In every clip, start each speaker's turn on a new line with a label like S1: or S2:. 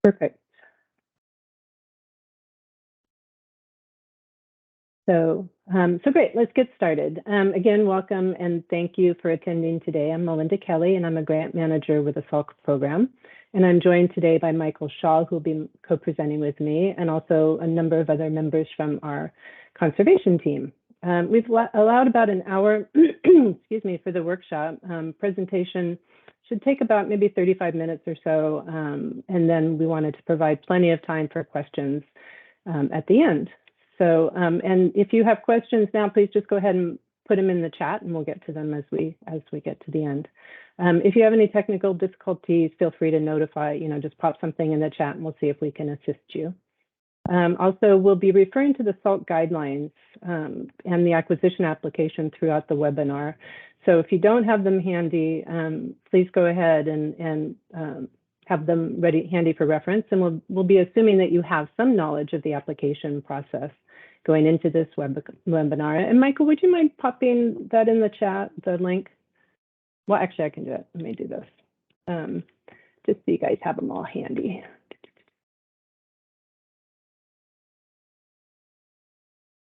S1: Perfect. So great, let's get started. Again, welcome and thank you for attending today. I'm Melinda Kelly and I'm a grant manager with the SALC program. And I'm joined today by Michael Shaw, who will be co-presenting with me, and also a number of other members from our conservation team. We've allowed about an hour, excuse me, for the workshop. Presentation should take about maybe 35 minutes or so. And then we wanted to provide plenty of time for questions at the end. So, and if you have questions now, please just go ahead and put them in the chat and we'll get to them as we get to the end. If you have any technical difficulties, feel free to notify, just pop something in the chat and we'll see if we can assist you. Also, we'll be referring to the SALC guidelines and the acquisition application throughout the webinar. So if you don't have them handy, please go ahead and have them handy for reference. And we'll be assuming that you have some knowledge of the application process going into this webinar. And Michael, would you mind popping that in the chat, the link? Well, actually, I can do it. Let me do this. Just so you guys have them all handy.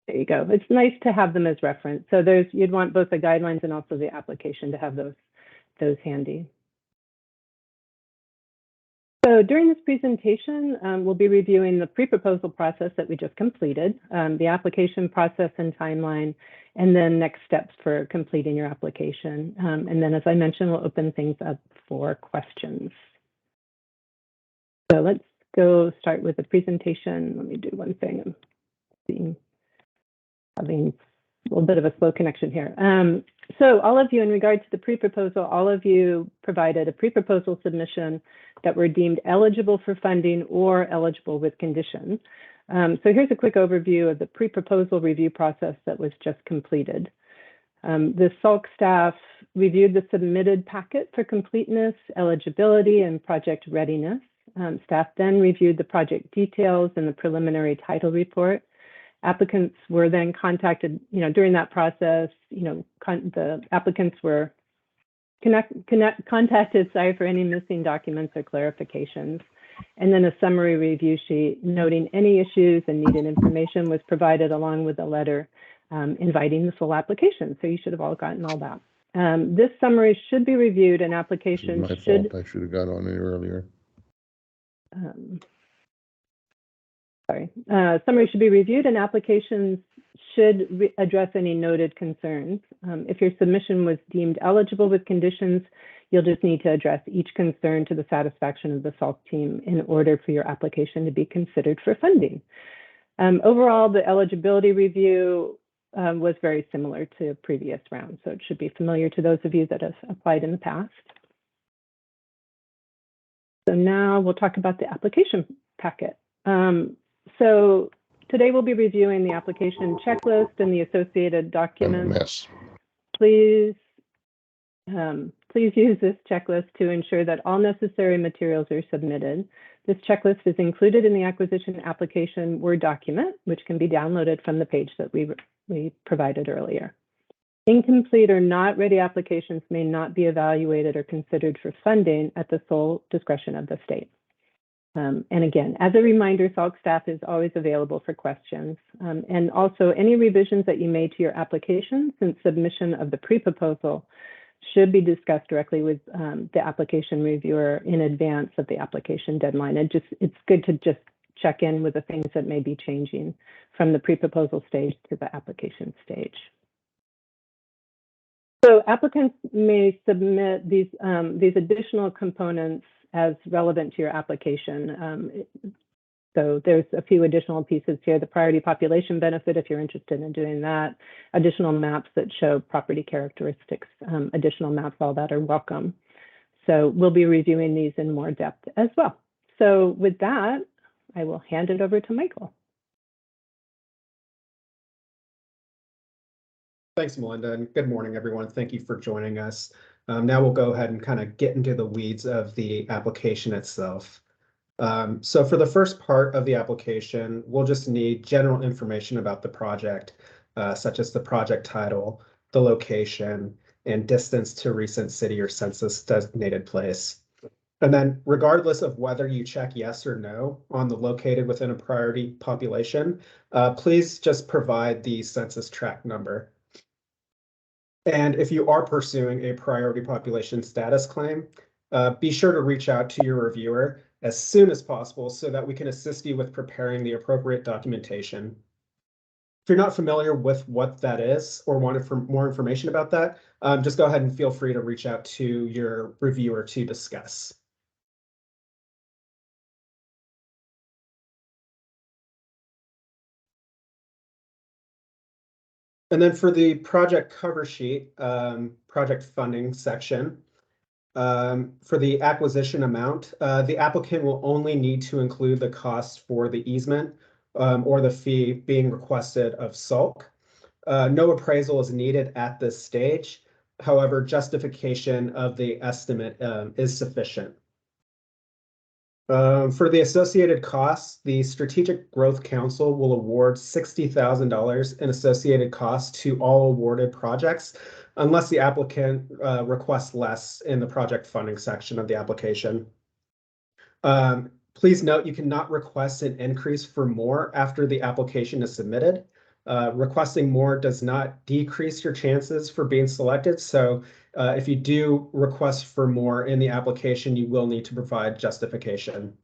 S1: There you go. It's nice to have them as reference. So you'd want both the guidelines and also the application to have those handy. So during this presentation, we'll be reviewing the pre-proposal process that we just completed, the application process and timeline, and then next steps for completing your application. And then, as I mentioned, we'll open things up for questions. So let's go start with the presentation. Let me do one thing. I'm having a little bit of a slow connection here. So all of you, in regard to the pre-proposal, all of you provided a pre-proposal submission that were deemed eligible for funding or eligible with condition. So here's a quick overview of the pre-proposal review process that was just completed. The SALC staff reviewed the submitted packet for completeness, eligibility, and project readiness. Staff then reviewed the project details and the preliminary title report. Applicants were then contacted, during that process, the applicants were contacted, for any missing documents or clarifications. And then a summary review sheet noting any issues and needed information was provided along with a letter inviting the full application. So you should have all gotten all that. This summary should be reviewed and applications should...
S2: I should have got on it earlier.
S1: Summary should be reviewed and applications should address any noted concerns. If your submission was deemed eligible with conditions, you'll just need to address each concern to the satisfaction of the SALC team in order for your application to be considered for funding. Overall, the eligibility review was very similar to previous rounds, so it should be familiar to those of you that have applied in the past. So now we'll talk about the application packet. So today we'll be reviewing the application checklist and the associated documents. Please use this checklist to ensure that all necessary materials are submitted. This checklist is included in the acquisition application Word document, which can be downloaded from the page that we provided earlier. Incomplete or not ready applications may not be evaluated or considered for funding at the sole discretion of the state. And again, as a reminder, SALC staff is always available for questions. And also any revisions that you made to your application since submission of the pre-proposal should be discussed directly with the application reviewer in advance of the application deadline. It's good to just check in with the things that may be changing from the pre-proposal stage to the application stage. So applicants may submit these additional components as relevant to your application. So there's a few additional pieces here. The priority population benefit, if you're interested in doing that. Additional maps that show property characteristics. Additional maps, all that are welcome. So we'll be reviewing these in more depth as well. So with that, I will hand it over to Michael.
S3: Thanks, Melinda, and good morning, everyone. Thank you for joining us. Now we'll go ahead and kind of get into the weeds of the application itself. So for the first part of the application, we'll just need general information about the project, such as the project title, the location, and distance to recent city or census designated place. And then regardless of whether you check yes or no on the located within a priority population, please just provide the census tract number. And if you are pursuing a priority population status claim, be sure to reach out to your reviewer as soon as possible so that we can assist you with preparing the appropriate documentation. If you're not familiar with what that is or wanted for more information about that, just go ahead and feel free to reach out to your reviewer to discuss. And then for the project cover sheet, project funding section, for the acquisition amount, the applicant will only need to include the cost for the easement or the fee being requested of SALC. No appraisal is needed at this stage. However, justification of the estimate is sufficient. For the associated costs, the Strategic Growth Council will award $60,000 in associated costs to all awarded projects unless the applicant requests less in the project funding section of the application. Please note you cannot request an increase for more after the application is submitted. Requesting more does not decrease your chances for being selected. So if you do request for more in the application, you will need to provide justification.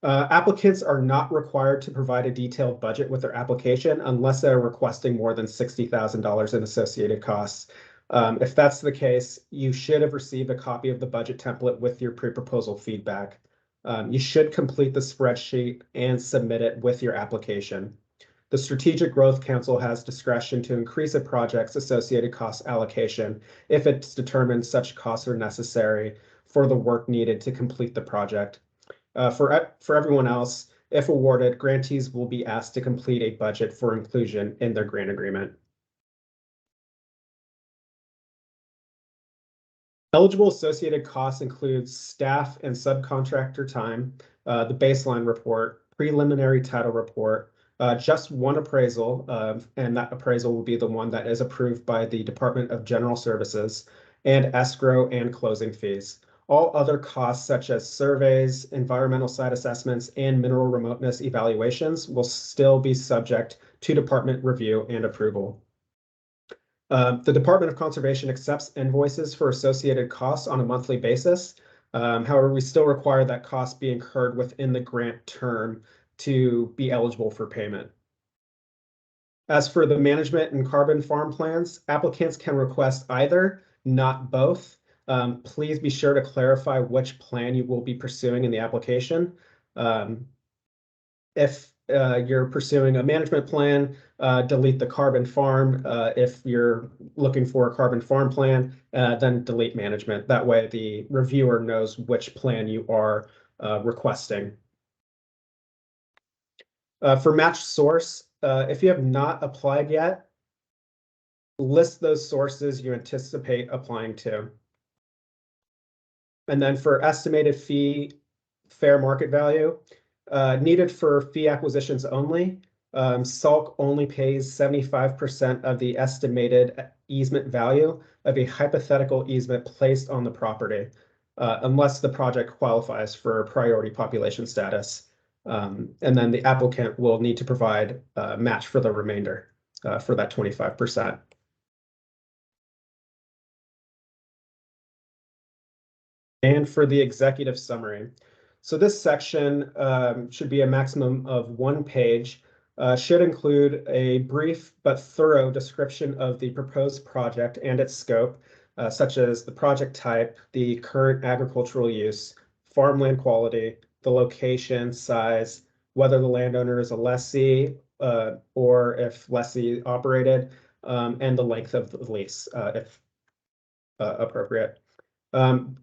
S3: Applicants are not required to provide a detailed budget with their application unless they're requesting more than $60,000 in associated costs. If that's the case, you should have received a copy of the budget template with your pre-proposal feedback. You should complete the spreadsheet and submit it with your application. The Strategic Growth Council has discretion to increase a project's associated cost allocation if it's determined such costs are necessary for the work needed to complete the project. For everyone else, if awarded, grantees will be asked to complete a budget for inclusion in their grant agreement. Eligible associated costs include staff and subcontractor time, the baseline report, preliminary title report, just one appraisal, and that appraisal will be the one that is approved by the Department of General Services, and escrow and closing fees. All other costs such as surveys, environmental site assessments, and mineral remoteness evaluations will still be subject to department review and approval. The Department of Conservation accepts invoices for associated costs on a monthly basis. However, we still require that cost be incurred within the grant term to be eligible for payment. As for the management and carbon farm plans, applicants can request either, not both. Please be sure to clarify which plan you will be pursuing in the application. If you're pursuing a management plan, delete the carbon farm. If you're looking for a carbon farm plan, then delete management. That way the reviewer knows which plan you are requesting. For match source, if you have not applied yet, list those sources you anticipate applying to. And then for estimated fee, fair market value, needed for fee acquisitions only. SALC only pays 75% of the estimated easement value of a hypothetical easement placed on the property, unless the project qualifies for priority population status. And then the applicant will need to provide a match for the remainder for that 25%. And for the executive summary. So this section should be a maximum of 1 page, should include a brief but thorough description of the proposed project and its scope, such as the project type, the current agricultural use, farmland quality, the location, size, whether the landowner is a lessee or if lessee operated, and the length of the lease, if appropriate.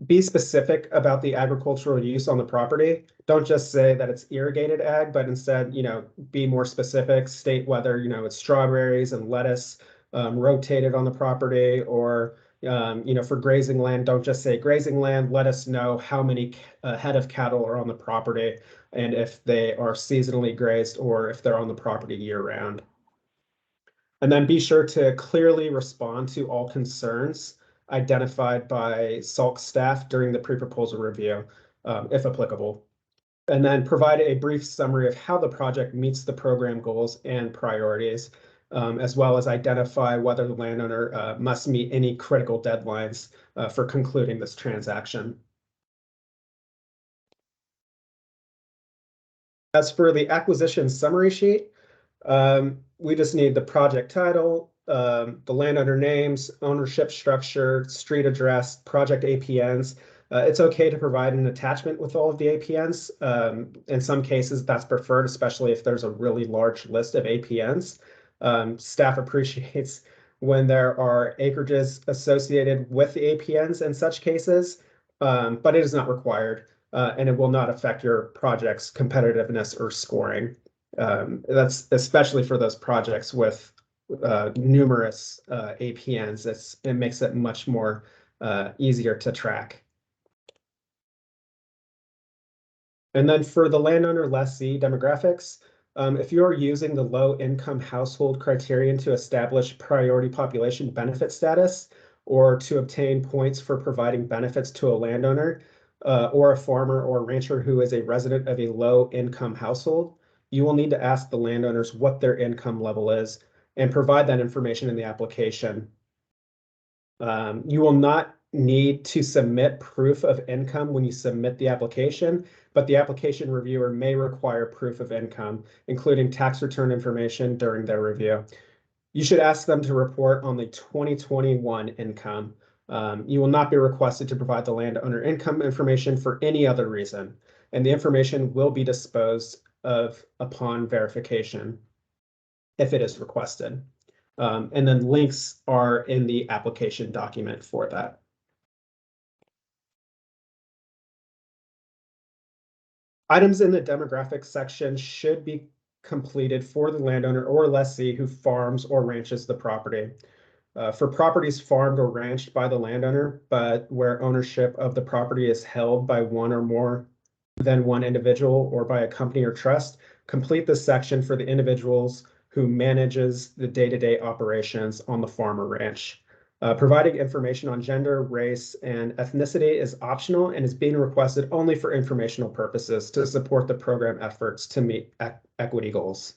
S3: Be specific about the agricultural use on the property. Don't just say that it's irrigated ag, but instead, be more specific, state whether, it's strawberries and lettuce rotated on the property, or, for grazing land, don't just say grazing land. Let us know how many head of cattle are on the property and if they are seasonally grazed or if they're on the property year round. And then be sure to clearly respond to all concerns identified by SALC staff during the pre-proposal review, if applicable. And then provide a brief summary of how the project meets the program goals and priorities, as well as identify whether the landowner must meet any critical deadlines for concluding this transaction. As for the acquisition summary sheet, we just need the project title, the landowner names, ownership structure, street address, project APNs. It's okay to provide an attachment with all of the APNs. In some cases, that's preferred, especially if there's a really large list of APNs. Staff appreciates when there are acreages associated with the APNs in such cases, but it is not required, and it will not affect your project's competitiveness or scoring. That's especially for those projects with numerous APNs. It makes it much more easier to track. And then for the landowner lessee demographics, if you're using the low income household criterion to establish priority population benefit status or to obtain points for providing benefits to a landowner or a farmer or rancher who is a resident of a low income household, you will need to ask the landowners what their income level is and provide that information in the application. You will not need to submit proof of income when you submit the application, but the application reviewer may require proof of income, including tax return information during their review. You should ask them to report on the 2021 income. You will not be requested to provide the landowner income information for any other reason, and the information will be disposed of upon verification if it is requested. And then links are in the application document for that. Items in the demographics section should be completed for the landowner or lessee who farms or ranches the property. For properties farmed or ranched by the landowner, but where ownership of the property is held by one or more than one individual or by a company or trust, complete this section for the individuals who manages the day-to-day operations on the farm or ranch. Providing information on gender, race, and ethnicity is optional and is being requested only for informational purposes to support the program efforts to meet equity goals.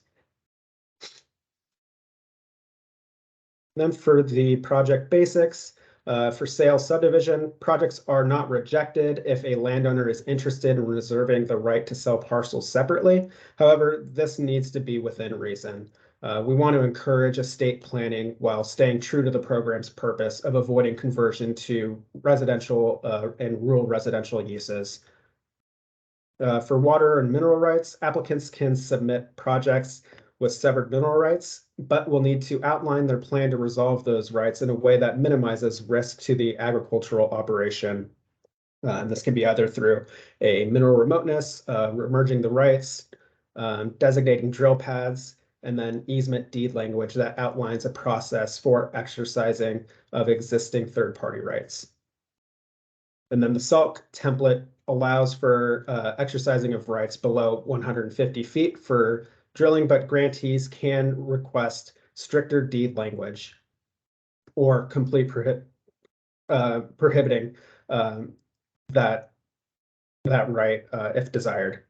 S3: Then for the project basics, for sale subdivision, projects are not rejected if a landowner is interested in reserving the right to sell parcels separately. However, this needs to be within reason. We want to encourage estate planning while staying true to the program's purpose of avoiding conversion to residential and rural residential uses. For water and mineral rights, applicants can submit projects with severed mineral rights, but will need to outline their plan to resolve those rights in a way that minimizes risk to the agricultural operation. And this can be either through a mineral remoteness, merging the rights, designating drill pads, and then easement deed language that outlines a process for exercising of existing third-party rights. And then the SALC template allows for exercising of rights below 150 feet for drilling, but grantees can request stricter deed language or complete prohibiting that right if desired.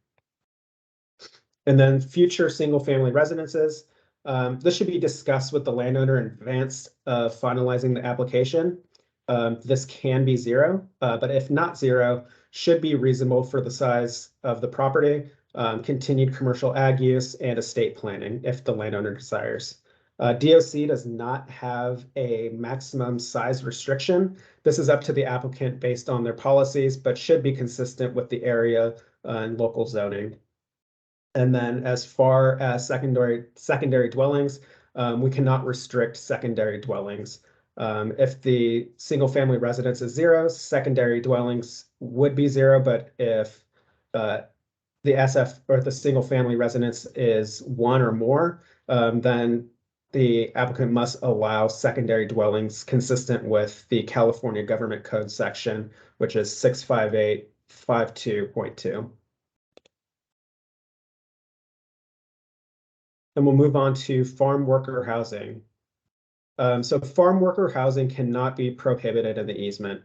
S3: And then future single-family residences. This should be discussed with the landowner in advance of finalizing the application. This can be 0, but if not 0, should be reasonable for the size of the property, continued commercial ag use, and estate planning if the landowner desires. DOC does not have a maximum size restriction. This is up to the applicant based on their policies, but should be consistent with the area and local zoning. And then as far as secondary dwellings, we cannot restrict secondary dwellings. If the single family residence is 0, secondary dwellings would be 0, but if the SF or the single family residence is 1 or more, then the applicant must allow secondary dwellings consistent with the California Government Code section, which is 65852.2. And we'll move on to farm worker housing. So farm worker housing cannot be prohibited in the easement.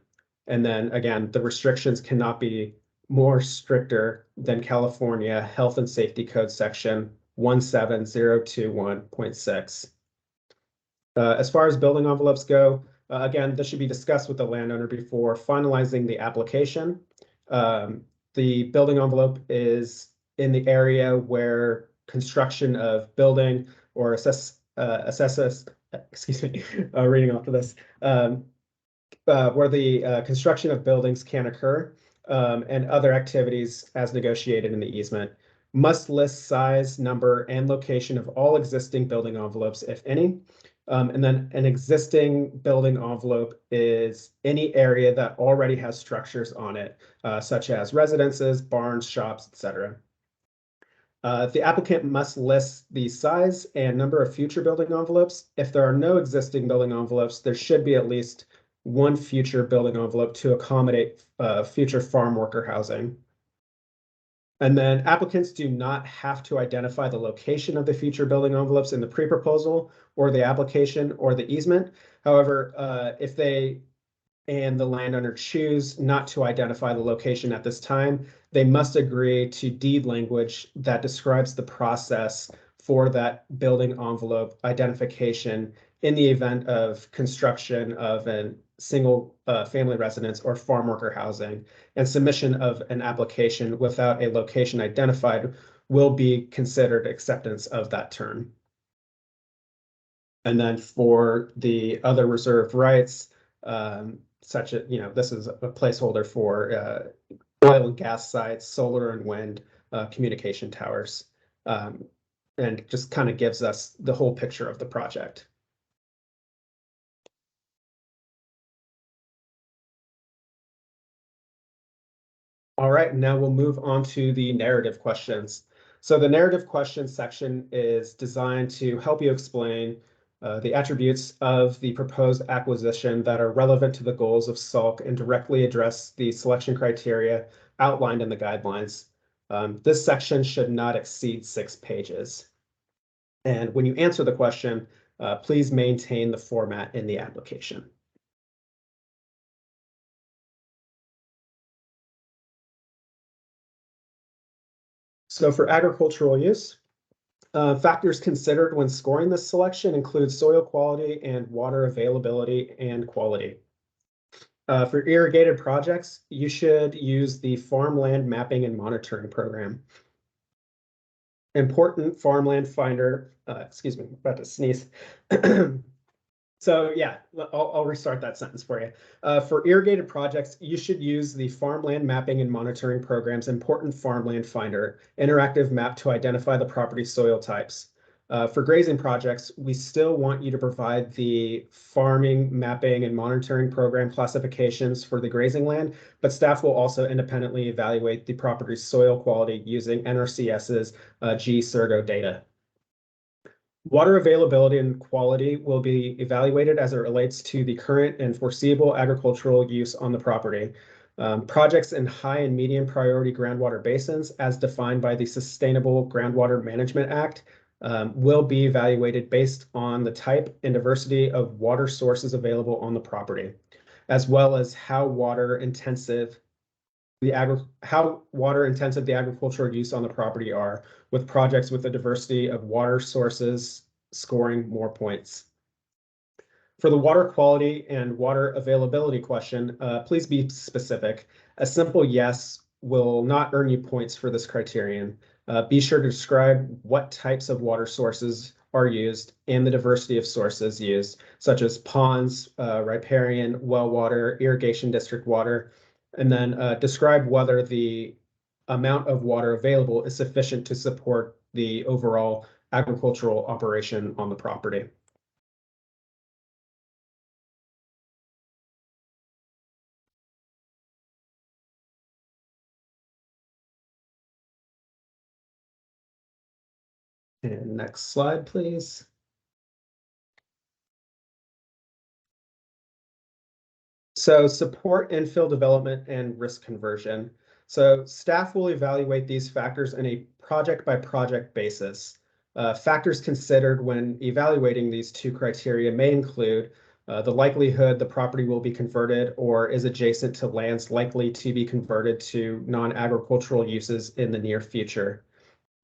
S3: And then again, the restrictions cannot be more stricter than California Health and Safety Code section 17021.6. As far as building envelopes go, again, this should be discussed with the landowner before finalizing the application. The building envelope is in the area where construction of building or excuse me, reading off of this, where the construction of buildings can occur, and other activities as negotiated in the easement. Must list size, number, and location of all existing building envelopes, if any. And then an existing building envelope is any area that already has structures on it, such as residences, barns, shops, etc. The applicant must list the size and number of future building envelopes. If there are no existing building envelopes, there should be at least one future building envelope to accommodate future farm worker housing. And then applicants do not have to identify the location of the future building envelopes in the pre-proposal or the application or the easement. However, if they and the landowner choose not to identify the location at this time, they must agree to deed language that describes the process for that building envelope identification in the event of construction of a single family residence or farm worker housing, and submission of an application without a location identified will be considered acceptance of that term. And then for the other reserved rights, such as, this is a placeholder for oil and gas sites, solar and wind, communication towers, and just kind of gives us the whole picture of the project. All right, now we'll move on to the narrative questions. So the narrative questions section is designed to help you explain the attributes of the proposed acquisition that are relevant to the goals of SALC and directly address the selection criteria outlined in the guidelines. This section should not exceed 6 pages. And when you answer the question, please maintain the format in the application. So for agricultural use, factors considered when scoring this selection include soil quality and water availability and quality. For irrigated projects, you should use the farmland mapping and monitoring program. Important farmland finder, excuse me, about to sneeze. So yeah, I'll restart that sentence for you. For irrigated projects, you should use the Farmland Mapping and Monitoring Program's Important Farmland Finder interactive map to identify the property soil types. For grazing projects, we still want you to provide the Farming Mapping and Monitoring Program classifications for the grazing land, but staff will also independently evaluate the property's soil quality using NRCS's GSERGO data. Water availability and quality will be evaluated as it relates to the current and foreseeable agricultural use on the property. Projects in high and medium priority groundwater basins, as defined by the Sustainable Groundwater Management Act, will be evaluated based on the type and diversity of water sources available on the property, as well as how water intensive the agricultural use on the property are, with projects with a diversity of water sources scoring more points. For the water quality and water availability question, please be specific. A simple yes will not earn you points for this criterion. Be sure to describe what types of water sources are used and the diversity of sources used, such as ponds, riparian, well water, irrigation district water, and then describe whether the amount of water available is sufficient to support the overall agricultural operation on the property. And next slide, please. So support infill development and risk conversion. So staff will evaluate these factors in a project by project basis. Factors considered when evaluating these two criteria may include the likelihood the property will be converted or is adjacent to lands likely to be converted to non-agricultural uses in the near future.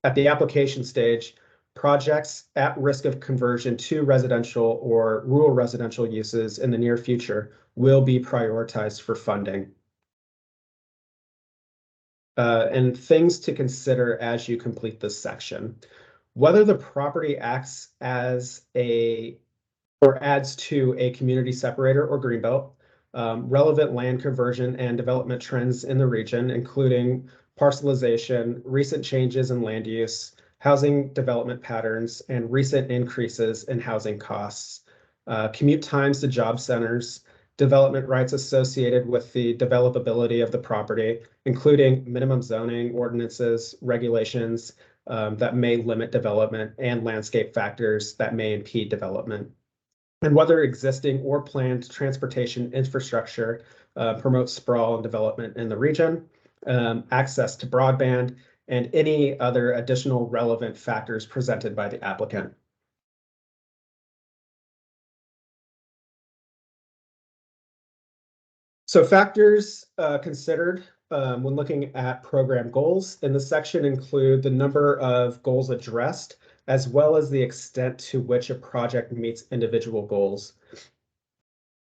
S3: At the application stage, projects at risk of conversion to residential or rural residential uses in the near future will be prioritized for funding. And things to consider as you complete this section. Whether the property acts as or adds to a community separator or greenbelt, relevant land conversion and development trends in the region, including parcelization, recent changes in land use, housing development patterns, and recent increases in housing costs, commute times to job centers, development rights associated with the developability of the property, including minimum zoning ordinances, regulations that may limit development, and landscape factors that may impede development. And whether existing or planned transportation infrastructure promotes sprawl and development in the region, access to broadband, and any other additional relevant factors presented by the applicant. So factors considered when looking at program goals in this section include the number of goals addressed, as well as the extent to which a project meets individual goals.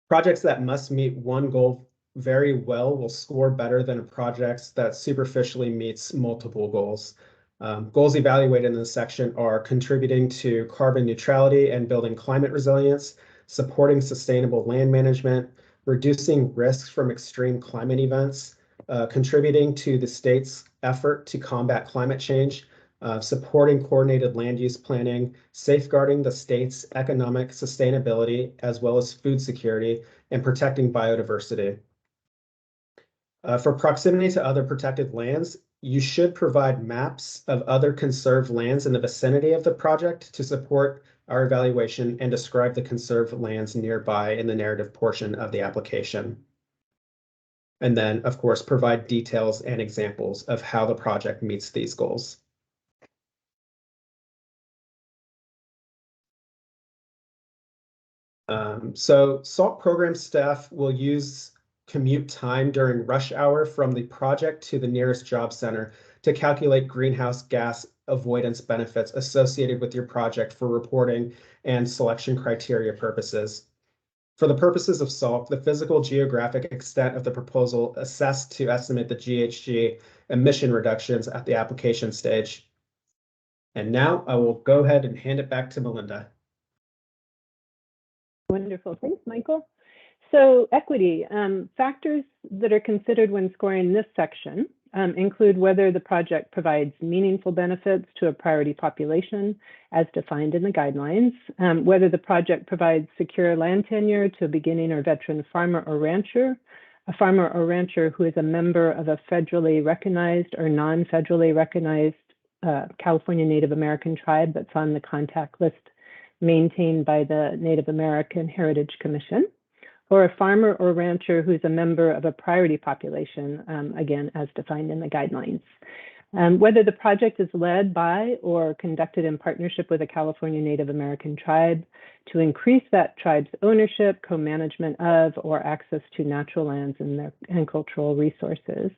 S3: Projects that must meet one goal very well will score better than projects that superficially meets multiple goals. Goals evaluated in this section are contributing to carbon neutrality and building climate resilience, supporting sustainable land management, reducing risks from extreme climate events, contributing to the state's effort to combat climate change, supporting coordinated land use planning, safeguarding the state's economic sustainability, as well as food security, and protecting biodiversity. For proximity to other protected lands, you should provide maps of other conserved lands in the vicinity of the project to support our evaluation and describe the conserved lands nearby in the narrative portion of the application. And then, of course, provide details and examples of how the project meets these goals. So SALC program staff will use commute time during rush hour from the project to the nearest job center to calculate greenhouse gas avoidance benefits associated with your project for reporting and selection criteria purposes. For the purposes of SALC, the physical geographic extent of the proposal assessed to estimate the GHG emission reductions at the application stage. And now I will go ahead and hand it back to Melinda.
S1: Wonderful. Thanks, Michael. So equity, factors that are considered when scoring this section include whether the project provides meaningful benefits to a priority population as defined in the guidelines, whether the project provides secure land tenure to a beginning or veteran farmer or rancher, a farmer or rancher who is a member of a federally recognized or non-federally recognized California Native American tribe that's on the contact list maintained by the Native American Heritage Commission, or a farmer or rancher who's a member of a priority population, again, as defined in the guidelines. Whether the project is led by or conducted in partnership with a California Native American tribe to increase that tribe's ownership, co-management of, or access to natural lands and cultural resources.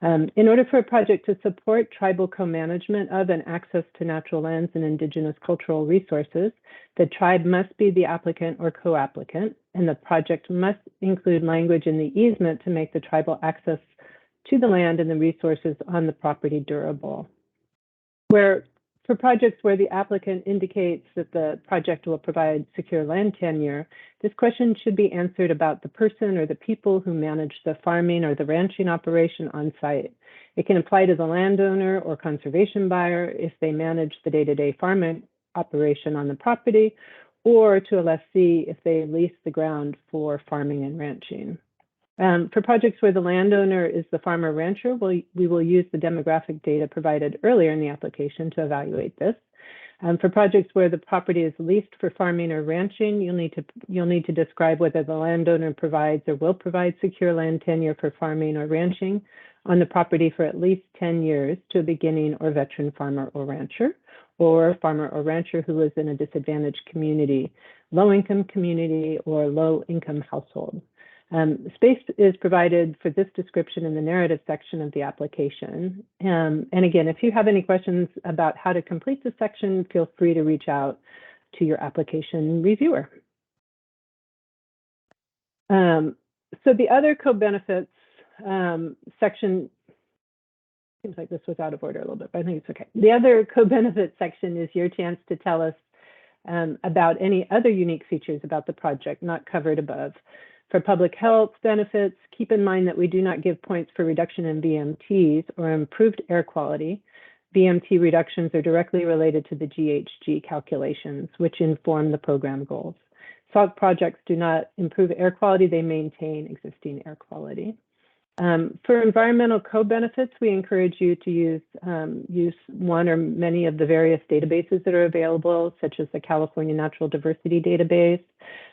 S1: In order for a project to support tribal co-management of and access to natural lands and indigenous cultural resources, the tribe must be the applicant or co-applicant, and the project must include language in the easement to make the tribal access to the land and the resources on the property durable. For projects where the applicant indicates that the project will provide secure land tenure, this question should be answered about the person or the people who manage the farming or the ranching operation on site. It can apply to the landowner or conservation buyer if they manage the day-to-day farming operation on the property, or to a lessee if they lease the ground for farming and ranching. For projects where the landowner is the farmer rancher, we will use the demographic data provided earlier in the application to evaluate this. For projects where the property is leased for farming or ranching, you'll need to describe whether the landowner provides or will provide secure land tenure for farming or ranching on the property for at least 10 years to a beginning or veteran farmer or rancher, or farmer or rancher who lives in a disadvantaged community, low-income community, or low-income household. Space is provided for this description in the narrative section of the application. And again, if you have any questions about how to complete the section, feel free to reach out to your application reviewer. So the other co-benefits section, seems like this was out of order a little bit, but I think it's okay. The other co-benefit section is your chance to tell us about any other unique features about the project not covered above. For public health benefits, keep in mind that we do not give points for reduction in VMTs or improved air quality. VMT reductions are directly related to the GHG calculations, which inform the program goals. SALC projects do not improve air quality, they maintain existing air quality. For environmental co-benefits, we encourage you to use one or many of the various databases that are available, such as the California Natural Diversity Database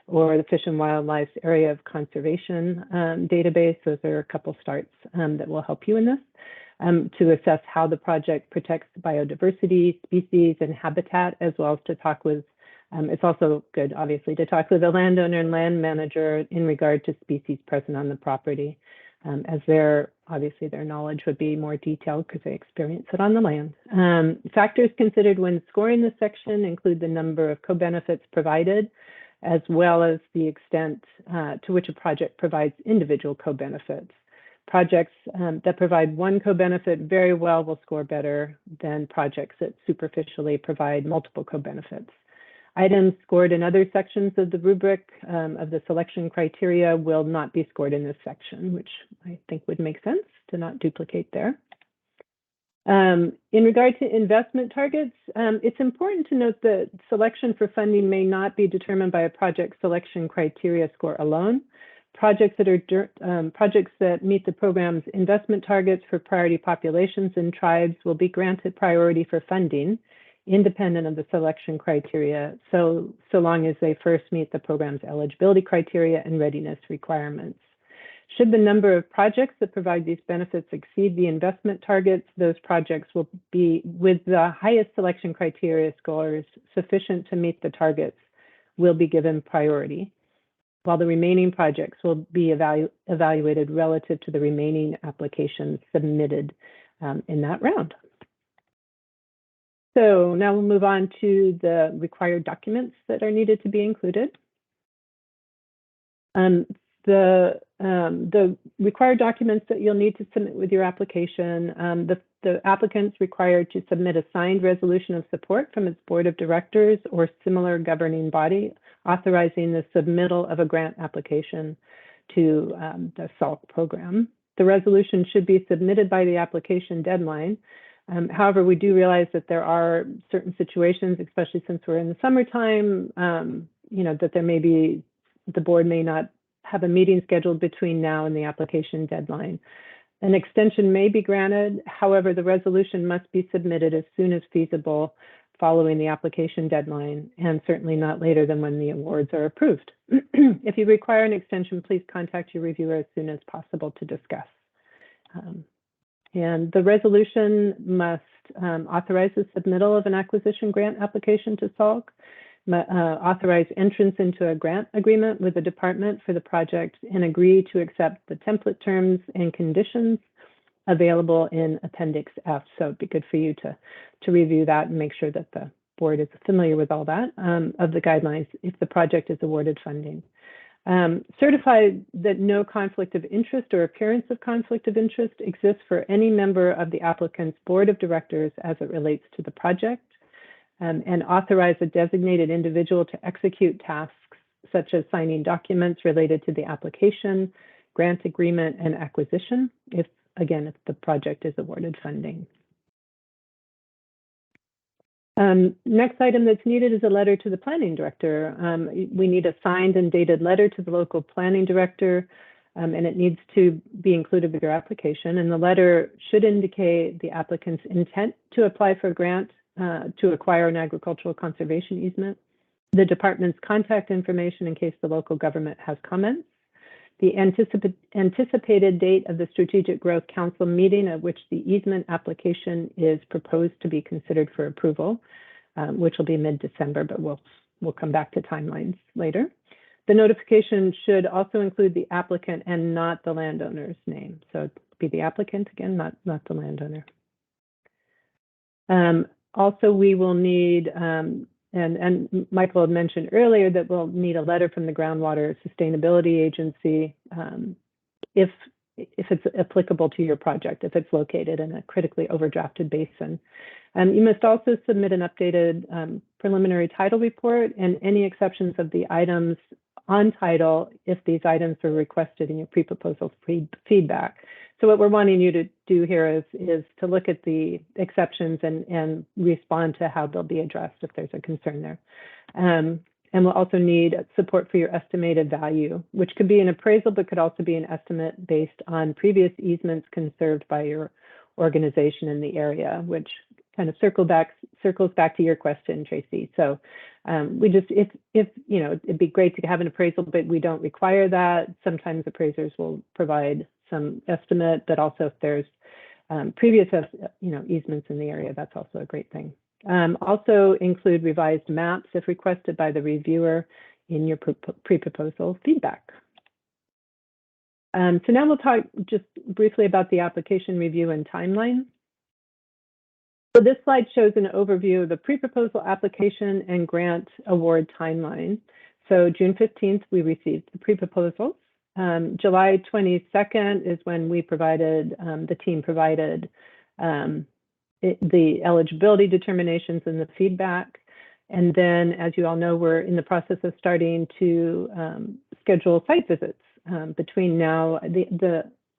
S1: or the Fish and Wildlife Area of Conservation database. Those are a couple starts that will help you in this to assess how the project protects biodiversity, species, and habitat, as well as to talk with it's also good, obviously, to talk with the landowner and land manager in regard to species present on the property, as obviously their knowledge would be more detailed because they experience it on the land. Factors considered when scoring this section include the number of co-benefits provided, as well as the extent to which a project provides individual co-benefits. Projects that provide one co-benefit very well will score better than projects that superficially provide multiple co-benefits. Items scored in other sections of the rubric of the selection criteria will not be scored in this section, which I think would make sense to not duplicate there. In regard to investment targets, it's important to note that selection for funding may not be determined by a project selection criteria score alone. Projects that meet the program's investment targets for priority populations and tribes will be granted priority for funding, independent of the selection criteria, so long as they first meet the program's eligibility criteria and readiness requirements. Should the number of projects that provide these benefits exceed the investment targets, those projects will be with the highest selection criteria scores sufficient to meet the targets will be given priority, while the remaining projects will be evaluated relative to the remaining applications submitted in that round. So now we'll move on to the required documents that are needed to be included. The required documents that you'll need to submit with your application, the applicant's required to submit a signed resolution of support from its board of directors or similar governing body authorizing the submittal of a grant application to the SALC program. The resolution should be submitted by the application deadline. However, we do realize that there are certain situations, especially since we're in the summertime, that there may be, the board may not have a meeting scheduled between now and the application deadline. An extension may be granted. However, the resolution must be submitted as soon as feasible following the application deadline, and certainly not later than when the awards are approved. If you require an extension, please contact your reviewer as soon as possible to discuss. And the resolution must authorize the submittal of an acquisition grant application to SALC, authorize entrance into a grant agreement with the department for the project, and agree to accept the template terms and conditions available in Appendix F. So it'd be good for you to review that and make sure that the board is familiar with all that of the guidelines if the project is awarded funding. Certify that no conflict of interest or appearance of conflict of interest exists for any member of the applicant's board of directors as it relates to the project, and authorize a designated individual to execute tasks such as signing documents related to the application, grant agreement, and acquisition, if the project is awarded funding. Next item that's needed is a letter to the planning director. We need a signed and dated letter to the local planning director, and it needs to be included with your application. And the letter should indicate the applicant's intent to apply for a grant to acquire an agricultural conservation easement, the department's contact information in case the local government has comments, the anticipated date of the Strategic Growth Council meeting at which the easement application is proposed to be considered for approval. which will be mid-December, but we'll come back to timelines later. The notification should also include the applicant and not the landowner's name. So it'd be the applicant again, not the landowner. Also, we will need, and Michael had mentioned earlier that we'll need a letter from the Groundwater Sustainability Agency if it's applicable to your project, if it's located in a critically overdrafted basin. You must also submit an updated preliminary title report and any exceptions of the items on title if these items are requested in your pre-proposal feedback. So what we're wanting you to do here is to look at the exceptions and respond to how they'll be addressed if there's a concern there. And we'll also need support for your estimated value, which could be an appraisal, but could also be an estimate based on previous easements conserved by your organization in the area, which kind of circles back to your question, Tracy. So we just, if you know, it'd be great to have an appraisal, but we don't require that. Sometimes appraisers will provide some estimate, but also if there's previous, easements in the area, that's also a great thing. Also include revised maps if requested by the reviewer in your pre-proposal feedback. So now we'll talk just briefly about the application review and timeline. So this slide shows an overview of the pre-proposal application and grant award timeline. So June 15th, we received the pre-proposals. July 22nd is when we provided, the team provided the eligibility determinations and the feedback. And then, as you all know, we're in the process of starting to schedule site visits between now,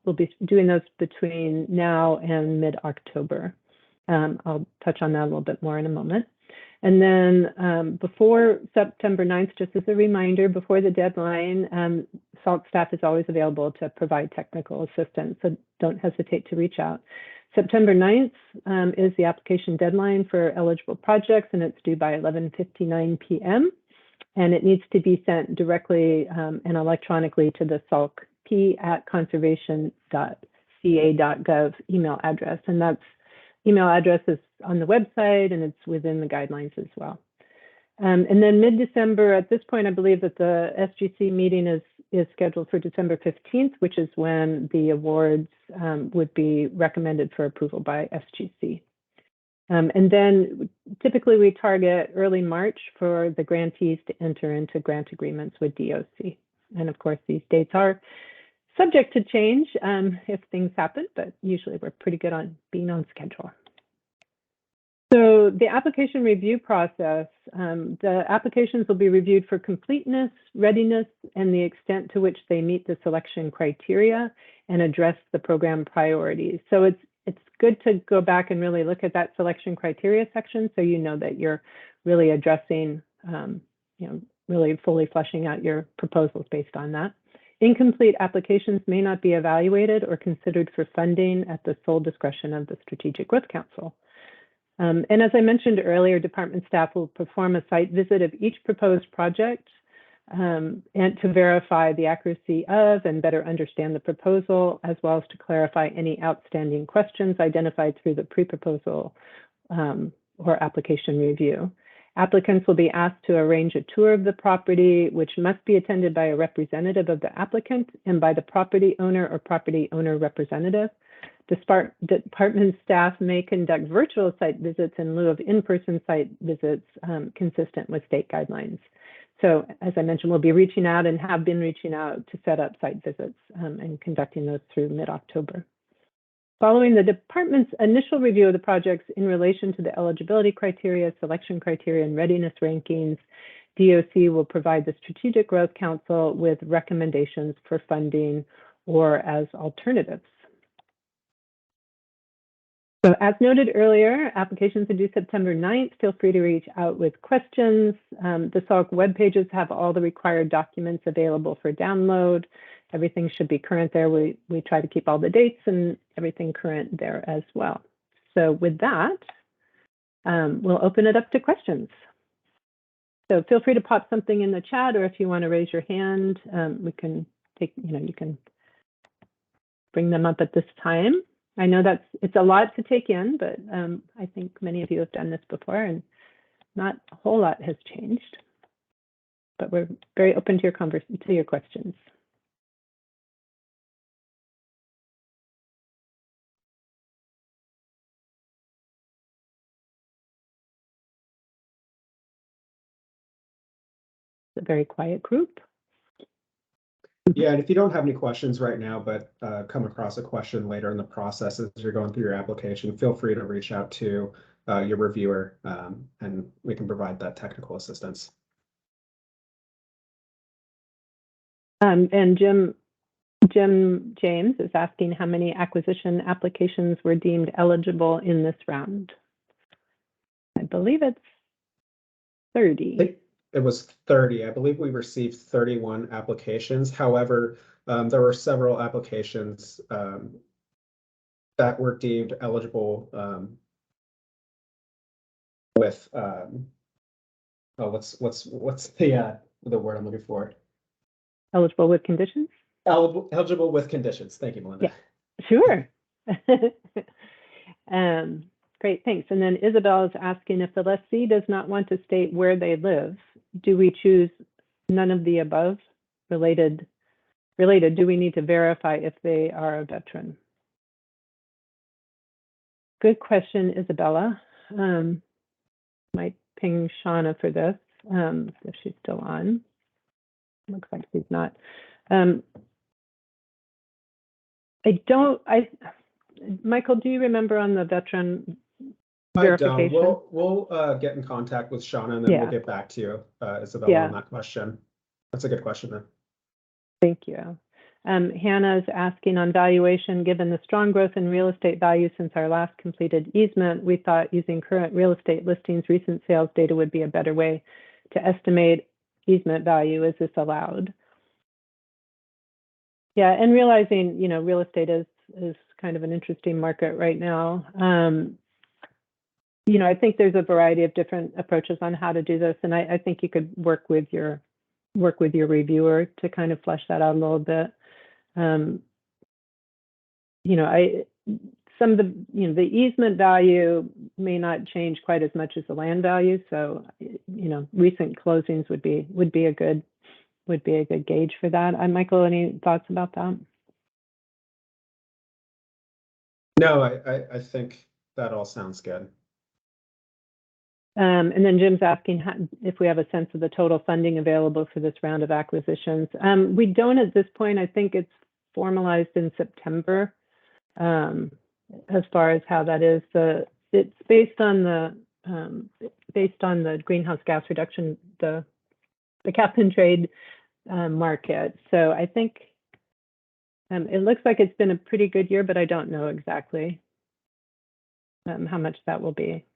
S1: we'll be doing those between now and mid-October. I'll touch on that a little bit more in a moment. And then before September 9th, just as a reminder, before the deadline, SALC staff is always available to provide technical assistance, so don't hesitate to reach out. September 9th is the application deadline for eligible projects, and it's due by 11:59 p.m. And it needs to be sent directly and electronically to the salcp@conservation.ca.gov email address. And that's email address is on the website and it's within the guidelines as well. And then mid-December, at this point, I believe that the SGC meeting is scheduled for December 15th, which is when the awards would be recommended for approval by SGC. And then typically we target early March for the grantees to enter into grant agreements with DOC. And of course, these dates are subject to change if things happen, but usually we're pretty good on being on schedule. So the application review process, the applications will be reviewed for completeness, readiness, and the extent to which they meet the selection criteria and address the program priorities. So it's good to go back and really look at that selection criteria section so you know that you're really addressing, really fully fleshing out your proposals based on that. Incomplete applications may not be evaluated or considered for funding at the sole discretion of the Strategic Growth Council. And as I mentioned earlier, department staff will perform a site visit of each proposed project and to verify the accuracy of and better understand the proposal, as well as to clarify any outstanding questions identified through the pre-proposal or application review. Applicants will be asked to arrange a tour of the property, which must be attended by a representative of the applicant and by the property owner or property owner representative. Department staff may conduct virtual site visits in lieu of in-person site visits consistent with state guidelines. So as I mentioned, we'll be reaching out and have been reaching out to set up site visits and conducting those through mid-October. Following the department's initial review of the projects in relation to the eligibility criteria, selection criteria, and readiness rankings, DOC will provide the Strategic Growth Council with recommendations for funding or as alternatives. So as noted earlier, applications are due September 9th. Feel free to reach out with questions. The SALC web pages have all the required documents available for download. Everything should be current there. We try to keep all the dates and everything current there as well. So with that, we'll open it up to questions. So feel free to pop something in the chat, or if you want to raise your hand, we can take, you can bring them up at this time. I know it's a lot to take in, but I think many of you have done this before and not a whole lot has changed, but we're very open to your questions. It's a very quiet group.
S3: Yeah, and if you don't have any questions right now, but come across a question later in the process as you're going through your application, feel free to reach out to your reviewer, and we can provide that technical assistance.
S1: And Jim James is asking how many acquisition applications were deemed eligible in this round. I believe it's 30.
S3: I think it was 30. I believe we received 31 applications. However, there were several applications that were deemed eligible with what's the word I'm looking for?
S1: Eligible with conditions?
S3: Eligible with conditions. Thank you, Melinda.
S1: Yeah, sure. Great, thanks. And then Isabel is asking, if the lessee does not want to state where they live, do we choose none of the above? Related, do we need to verify if they are a veteran? Good question, Isabella. Might ping Shauna for this, if she's still on. Looks like she's not. Michael, do you remember on the veteran verification?
S3: I don't. We'll get in contact with Shauna and then we'll get back to you, Isabella, on that question. That's a good question then.
S1: Thank you. Hannah is asking on valuation, given the strong growth in real estate value since our last completed easement, we thought using current real estate listings, recent sales data would be a better way to estimate easement value. Is this allowed? Yeah, and realizing, you know, real estate is kind of an interesting market right now. You know, I think there's a variety of different approaches on how to do this, and I think you could work with your reviewer to kind of flesh that out a little bit. You know, some of the, you know, the easement value may not change quite as much as the land value, so you know, recent closings would be a good gauge for that. Michael, any thoughts about that?
S3: No, I think that all sounds good.
S1: And then Jim's asking if we have a sense of the total funding available for this round of acquisitions. We don't at this point. I think it's formalized in September. As far as how that is, it's based on the greenhouse gas reduction, the cap and trade market. So I think it looks like it's been a pretty good year, but I don't know exactly how much that will be.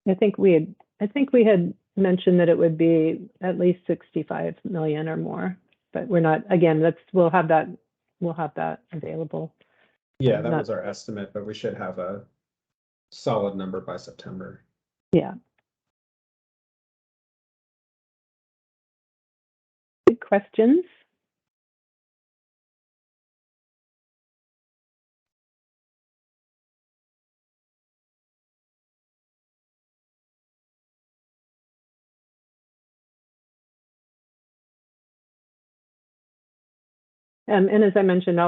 S1: I think we had mentioned that it would be at least 65 million or more, but we're not. Again, we'll have that available.
S3: Yeah, that was our estimate, but we should have a solid number by September.
S1: Yeah. Good questions. And as I mentioned,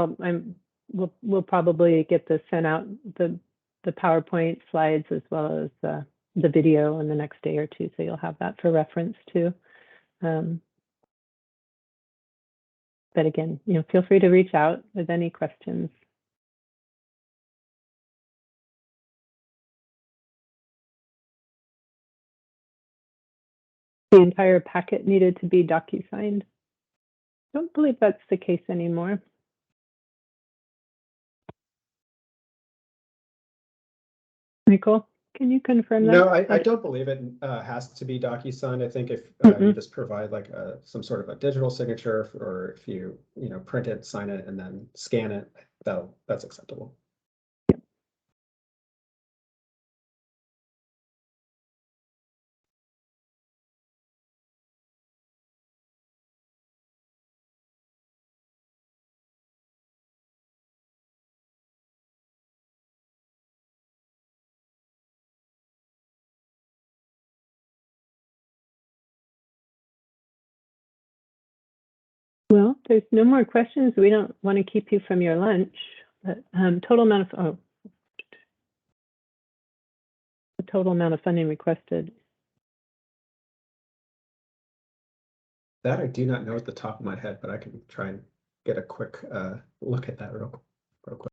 S1: we'll probably get this sent out, the PowerPoint slides as well as the video in the next day or two, so you'll have that for reference too. But again, you know, feel free to reach out with any questions. The entire packet needed to be DocuSigned. Don't believe that's the case anymore. Michael, can you confirm that?
S3: No, I don't believe it has to be DocuSigned. I think if you just provide like some sort of a digital signature, or if you print it, sign it, and then scan it, that's acceptable.
S1: there's no more questions, we don't want to keep you from your lunch. But total amount of the total amount of funding requested.
S3: That I do not know at the top of my head, but I can try and get a quick look at that real quick.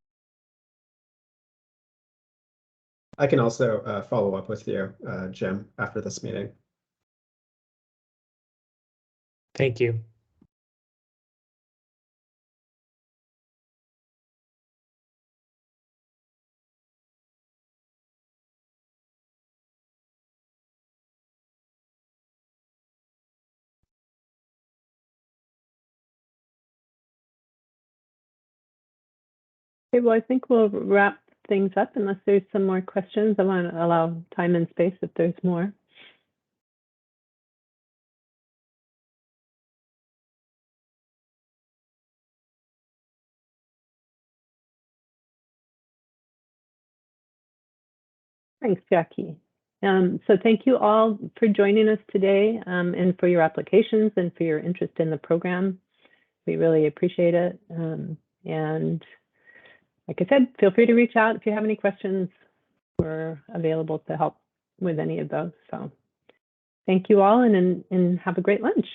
S3: I can also follow up with you, Jim, after this meeting.
S2: Thank you.
S1: Okay, well, I think we'll wrap things up unless there's some more questions. I want to allow time and space if there's more. Thanks, Jackie. So thank you all for joining us today and for your applications and for your interest in the program. We really appreciate it. And like I said, feel free to reach out if you have any questions. We're available to help with any of those. So thank you all and have a great lunch.